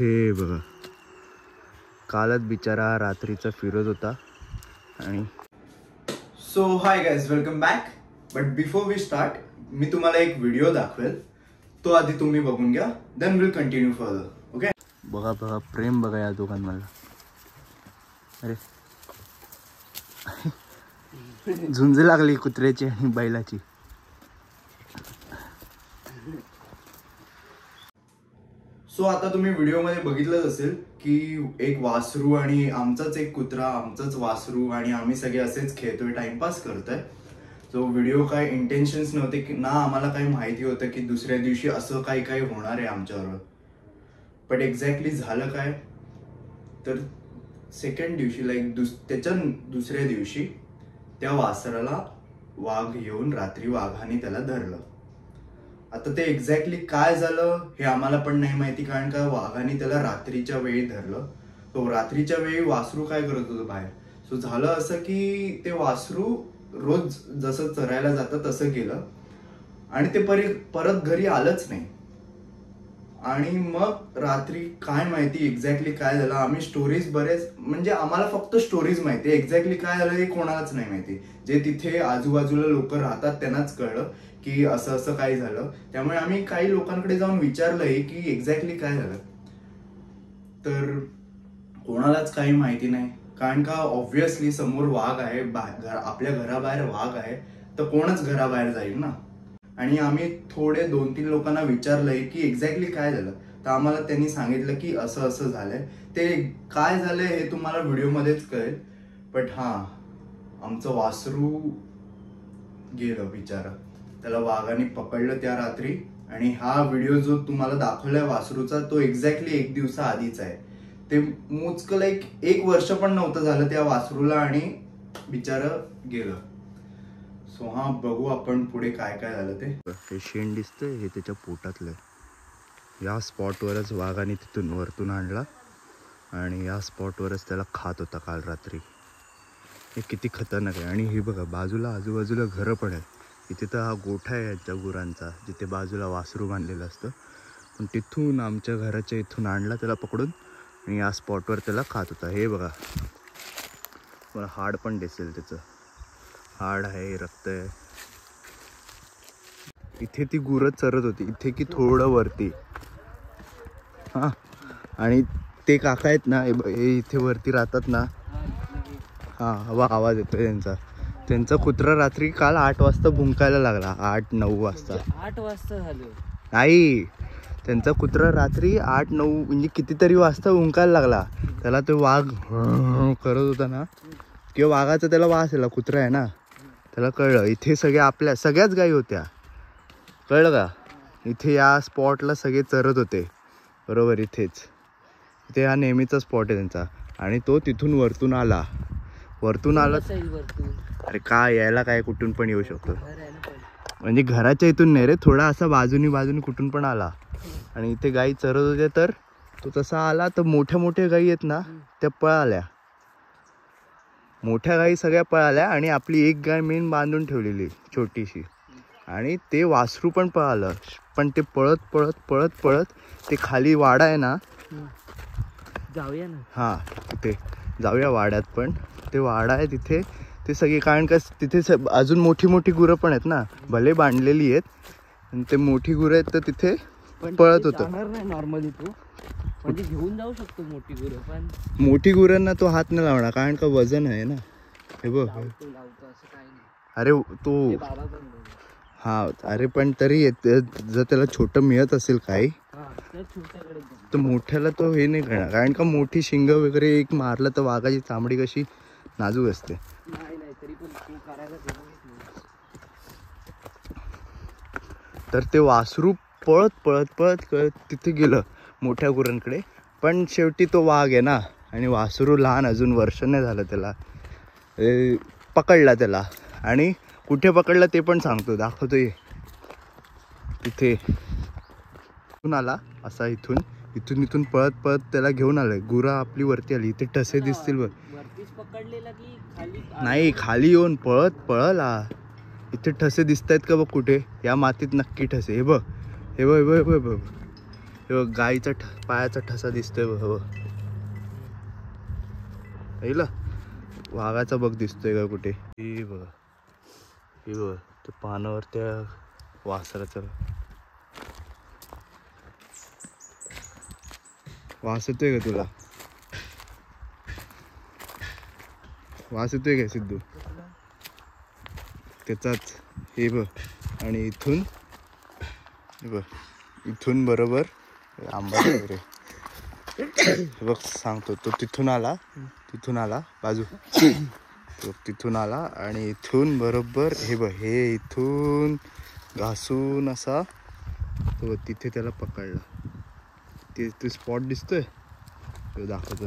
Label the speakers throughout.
Speaker 1: हे बघा, कालच बिचारा रात्रीचा फिरत होता. आणि
Speaker 2: so hi guys, welcome back. But before we start, मी तुम्हाला एक व्हिडिओ दाखवेल, तो आधी तुम्ही बघून घ्या, then will continue further. Okay.
Speaker 1: बघा बघा, प्रेम बघा या दोघांमधलं. अरे झुंज लागली कुत्र्याची आणि बैलाची.
Speaker 2: सो आता तुम्ही व्हिडिओमध्ये बघितलंच असेल की एक वासरू आणि आमचाच एक कुत्रा, आमचाच वासरू आणि आम्ही सगळे असेच खेळतोय, टाइमपास करतोय. जो व्हिडिओ काय इंटेन्शन्स नव्हते की ना, आम्हाला काही माहिती होतं की दुसऱ्या दिवशी असं काही काही होणार आहे आमच्यावर. बट एक्झॅक्टली झालं काय, तर सेकंड दिवशी त्याच्या दुसऱ्या दिवशी त्या वासराला वाघ येऊन रात्री वाघाने त्याला धरलं. आता ते एक्झॅक्टली काय झालं हे आम्हाला पण नाही माहिती, कारण का वाघाने त्याला रात्रीच्या वेळी धरलं. तो रात्रीच्या वेळी वासरू काय करत होतं बाहेर. सो झालं असं की ते वासरू रोज जसं चरायला जातं तसं गेलं आणि ते परत घरी आलंच नाही. आणि मग रात्री काय माहिती एक्झॅक्टली काय झालं. आम्ही स्टोरीज बरेच, म्हणजे आम्हाला फक्त स्टोरीज माहिती, एक्झॅक्टली काय झालं हे कोणालाच नाही माहिती. जे तिथे आजूबाजूला लोक राहतात त्यांनाच कळलं की असं असं काय झालं. त्यामुळे आम्ही काही लोकांकडे जाऊन विचारलंय की एक्झॅक्टली काय झालं, तर कोणालाच काही माहिती नाही. कारण का ऑब्व्हियसली समोर वाघ आहे, आपल्या घराबाहेर वाघ आहे, तर कोणच घराबाहेर जाईल ना. आणि आम्ही थोडे 2-3 लोकांना विचारलंय की एक्झॅक्टली काय झालं, तर आम्हाला त्यांनी सांगितलं की असं असं झालंय. ते काय झालंय हे तुम्हाला व्हिडिओमध्येच कळेल. बट हा, आमचं वासरू गेलं बिचारा, त्याला वाघाने पकडलं त्या रात्री. आणि हा व्हिडिओ जो तुम्हाला दाखवलाय वासरूचा, तो एक्झॅक्टली 1 दिवसा आधीच आहे. ते मोजकं एक वर्ष पण नव्हतं झालं त्या वासरूला आणि बिचारं गेलं. सो हा, बघू आपण पुढे काय काय झालं ते.
Speaker 1: हे शेण दिसतंय, हे त्याच्या पोटातलं. या स्पॉटवरच वाघाने तिथून वरतून आणला आणि या स्पॉटवरच त्याला खात होता काल रात्री. हे किती खतरनाक आहे. आणि हे बघा, बाजूला आजूबाजूला घरं पण आहेत. इथे तर हा गोठा आहे यांच्या गुरांचा, जिथे बाजूला वासरू बांधलेलं असतं. पण तिथून आमच्या घराच्या इथून आणला त्याला पकडून आणि या स्पॉटवर त्याला खात होता. हे बघा, मला हाड पण दिसेल, त्याचं हाड आहे, रक्त आहे. इथे ती गुरं चरत होती, इथे की थोडं वरती. हां, आणि ते काका आहेत ना, हे इथे वरती राहतात ना. हां, हवा आवाज येतोय त्यांचा कुत्रा रात्री काल 8 वाजता भुंकायला लागला. 8-9 वाजता.
Speaker 3: 8 वाजता झालं
Speaker 1: नाही, त्यांचा कुत्रा रात्री 8-9 म्हणजे कितीतरी वाजता भुंकायला लागला. त्याला तो वाघ करत होता ना, किंवा वाघाचा त्याला वास आला, कुत्रा आहे ना, त्याला कळलं. इथे सगळ्याच गायी होत्या, कळलं का. इथे या स्पॉटला सगळे चरत होते बरोबर. इथे हा नेहमीचा स्पॉट आहे त्यांचा. आणि तो तिथून वरतून आला. अरे काय, यायला काय कुठून पण येऊ शकतो, म्हणजे घराच्या इथून नाही रे, थोडा असा बाजूनी कुठून पण आला. आणि इथे गाई चरत होते, तर तो तसा आला. तर मोठ्या गाई आहेत ना, त्या पळाल्या. मोठ्या गाई सगळ्या पळाल्या आणि आपली एक गाय मेन बांधून ठेवलेली छोटीशी, आणि ते वासरू पण पळालं. पण ते पळत ते खाली वाडा आहे ना,
Speaker 3: जाऊया ना.
Speaker 1: हां, तिथे जाऊया वाड्यात. पण ते वाडा आहे तिथे, ते सगळे, कारण का तिथे अजून मोठी गुरं पण आहेत ना, भले बांधलेली आहेत, आणि ते मोठी गुरं आहेत, तर तिथे पळत होतं.
Speaker 3: नाही नॉर्मली तू म्हणजे घेऊन जाऊ शकतो मोठी गुरं, पण
Speaker 1: मोठी गुरांना तो हात नाही लावणार, कारण का वजन आहे ना. हे बघ,
Speaker 3: लावतो असं काही नाही.
Speaker 1: अरे तो
Speaker 3: बाबा पण
Speaker 1: हा, अरे पण तरी जर त्याला छोटं मिळत असेल काही, तर मोठ्याला तो हे नाही करणार, कारण का मोठी शिंग वगैरे एक मारलं तर वाघाची चामडी कशी नाजूक असते.
Speaker 3: तरी पण तू करायला.
Speaker 1: तर ते वासरू पळत तिथे गेलं मोठ्या गुरांकडे. पण शेवटी तो वाघ आहे ना, आणि वासरू लहान, अजून वर्ष नाही झालं त्याला, पकडला त्याला. आणि कुठे पकडला ते पण सांगतो, दाखवतोय. तिथे आला असा, इथून पळत त्याला घेऊन आलाय. गुरा आपली वरती आली, इथे ठसे दिसतील बघ. नाही, खाली येऊन पळला. इथे ठसे दिसत आहेत का बघ कुठे, या मातीत नक्की ठसे. हे बघ. हे बघ गाईचा पायाचा ठसा दिसतोय बघ. ऐकला वाघाचा बघ दिसतोय का कुठे? ही बघ ते पानावर त्या वासराचा वास येतोय का तुला? वास येतोय का सिद्धू? त्याचाच हे बघ. आणि इथून हे बघ, इथून बरोबर आंबा रे हे बघ सांगतो. तो तिथून आला बाजू तो तिथून आला आणि इथून बरोबर हे बघ, हे इथून घासून असा तो तिथे त्याला पकडला. ते स्पॉट दिसतोय तो दाखवतो.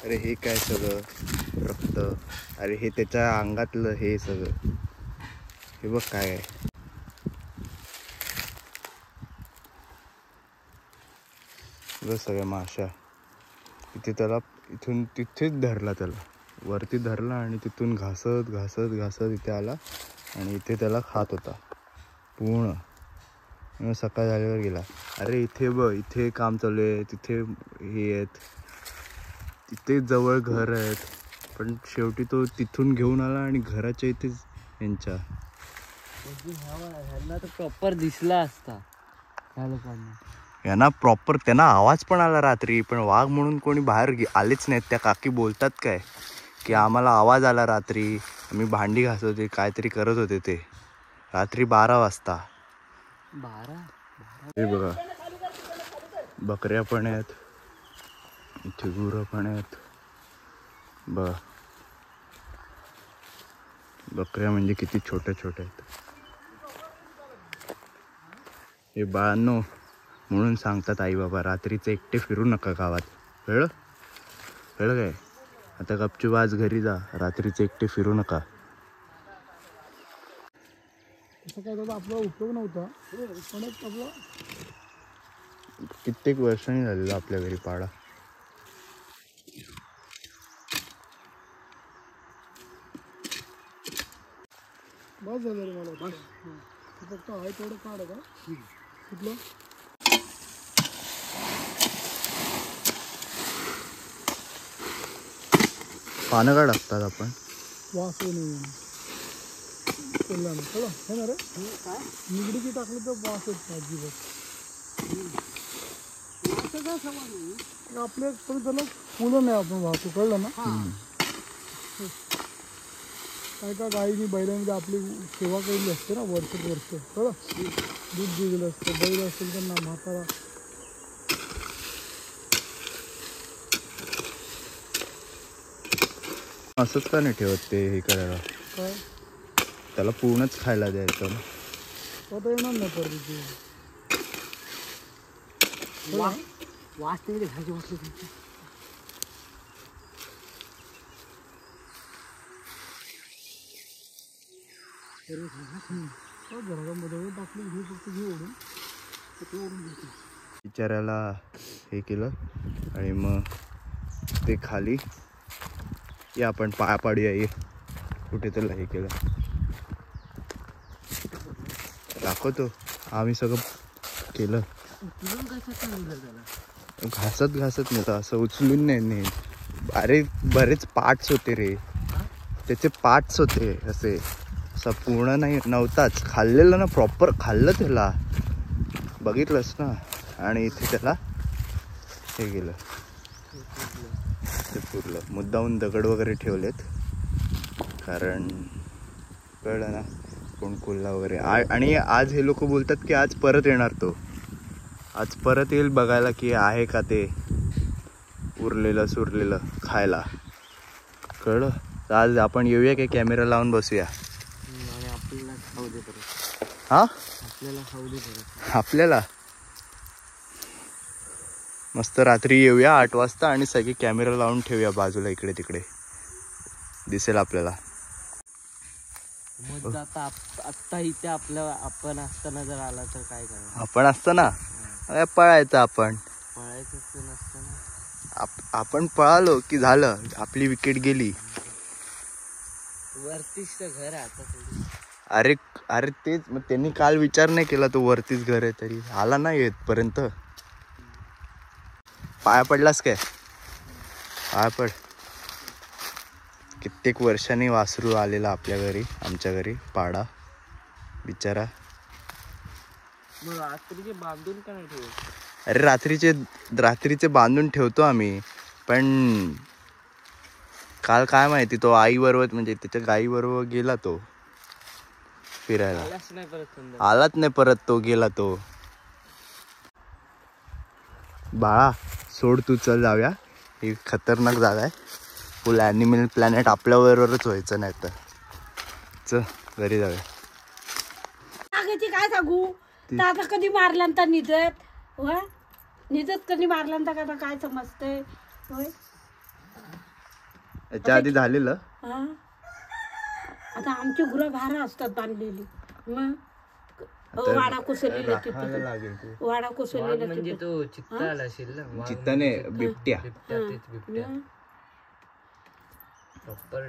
Speaker 1: अरे हे काय सगळं रक्त? अरे हे त्याच्या अंगातलं हे सगळं. हे बघ काय आहे. बघ सगळ्या माशा. तिथे त्याला इथून तिथेच धरला, त्याला वरती धरला आणि तिथून घासत घासत घासत इथे आला आणि इथे त्याला खात होता पूर्ण. मग सकाळ झाल्यावर गेला. अरे इथे बघ, इथे काम चालू आहे, तिथे हे आहेत, तिथे जवळ घर आहेत, पण शेवटी तो तिथून घेऊन आला आणि घराच्या इथेच यांच्या.
Speaker 3: ह्यांना तर प्रॉपर दिसला असता ह्या लोकांना.
Speaker 1: यांना प्रॉपर त्यांना आवाज पण आला रात्री, पण वाघ म्हणून कोणी बाहेर आलेच नाहीत. त्या काकी बोलतात काय की आम्हाला आवाज आला रात्री, आम्ही भांडी घासत होते, काहीतरी करत होते ते रात्री 12 वाजता.
Speaker 3: 12
Speaker 1: हे बघा बकऱ्या पण आहेत, इथे गुरं पण आहेत बघा. बकऱ्या म्हणजे किती छोट्या छोट्या आहेत. हे बाळांनो म्हणून सांगतात आई बाबा, रात्रीचं एकटे फिरू नका गावात. कळलं काय? आता गपचूप आज घरी जा, रात्रीचं एकटे फिरू नका.
Speaker 4: तसं काय त्याचा आपला उपयोग नव्हता, पण आपला
Speaker 1: कित्येक वर्षांनी झालेला आपल्या घरी पाडा.
Speaker 4: बस झालं रे मला. बस फक्त आहे तेवढं काढ का कुठलं.
Speaker 1: पानं का टाकतात आपण?
Speaker 4: वास येऊ नये म्हणून. कळलं हे ना रे. निगडीची टाकली तर वास येत नाही अजिबात. आपल्या पण त्याला फुलं नाही आपण वाहतो. कळलं ना. काय गाईनी बैलांमध्ये आपली सेवा केलेली असते ना वर्ष. कळलं. दूध दिलेलं असतं. बैल असेल तर ना म्हातारा
Speaker 1: असंच का नाही ठेवत ते हे करायला?
Speaker 4: काय
Speaker 1: त्याला पूर्णच खायला द्यायचं.
Speaker 4: आता येणार नाही परत ते.
Speaker 3: वास नाही घायचे वाटलं तुमचं.
Speaker 4: घरामध्ये टाकले घेऊ फक्त घेऊ ओढून घेतो.
Speaker 1: बिचाऱ्याला हे केलं आणि मग ते खाली या आपण पाया पाडूया. ये कुठे त्याला हे केलं दाखवतो. आम्ही सगळं केलं. घासत नाही तर असं उचलून नाही. अरे बरेच पार्ट्स होते रे त्याचे. पार्ट्स होते असे, असं पूर्ण नाही नव्हताच. खाल्लेलं ना, प्रॉपर खाल्लं त्याला, बघितलंस ना. आणि इथे त्याला हे गेलं, ते पुरलं. मुद्दाहून दगड वगैरे ठेवलेत कारण कळलं ना कोण कोल्हा वगैरे. आणि आज हे लोक बोलतात की आज परत येणार, तो आज परत येईल बघायला की आहे का ते उरलेलं सुरलेलं खायला. कळलं. तर आज आपण येऊया की कॅमेरा लावून बसूया.
Speaker 3: आपल्याला खाऊ दे परत.
Speaker 1: हा
Speaker 3: आपल्याला खाऊ दे परत.
Speaker 1: आपल्याला मस्त रात्री येऊया 8 वाजता आणि सगळे कॅमेरा लावून ठेवूया बाजूला, इकडे तिकडे दिसेल आपल्याला.
Speaker 3: मग आता आत्ता इथे आपण असताना जर आला तर काय करणार?
Speaker 1: आपण असताना पळायचं. आपण
Speaker 3: पळायचं नसताना
Speaker 1: आपण पळालो की झालं, आपली विकेट गेली.
Speaker 3: वरतीच तर घर आहे आता.
Speaker 1: अरे अरे तेच मग त्यांनी काल विचार नाही केला, तो वरतीच घर आहे तरी आला नाही येतपर्यंत. पाया पडलास काय? पाया पड. कित्येक वर्षांनी वासरू आलेला आपल्या घरी, आमच्या घरी पाडा बिचारा.
Speaker 3: मग रात्रीचे बांधून का नाही ठेवत?
Speaker 1: अरे रात्रीचे बांधून ठेवतो आम्ही, पण काल काय माहिती तो आईबरोबर म्हणजे त्याच्या गाईबरोबर गेला तो फिरायला.
Speaker 3: आलाच नाही परत संध्याकाळी.
Speaker 1: आलाच नाही परत, तो गेला तो. बाळा सोड तू, चल जाऊया. ही खतरनाक जागा आहे, फुल ॲनिमल प्लॅनेट. आपल्याबरोबरच व्हायचं नाही तर. चल घरी जाऊया.
Speaker 5: सांगायची काय सांगू आता कधी मारल्यानंतर निजत होय, निजत कधी मारल्यानंतर आता काय समजतंय होय.
Speaker 1: याच्या आधी झालेलं.
Speaker 5: हा आता आमची गुरं भारा असतात बांधलेली. मग वाडा कोसळलेला तिथे,
Speaker 1: लागेल तू.
Speaker 5: वाडा कोसळलेला
Speaker 3: म्हणजे
Speaker 5: तिथे.
Speaker 3: तो चित्ता आला असेल ना. वाघ
Speaker 1: चित्ताने बिबट्या.
Speaker 3: बिबट्या, तेच बिबट्या.
Speaker 5: मग
Speaker 3: प्रॉपर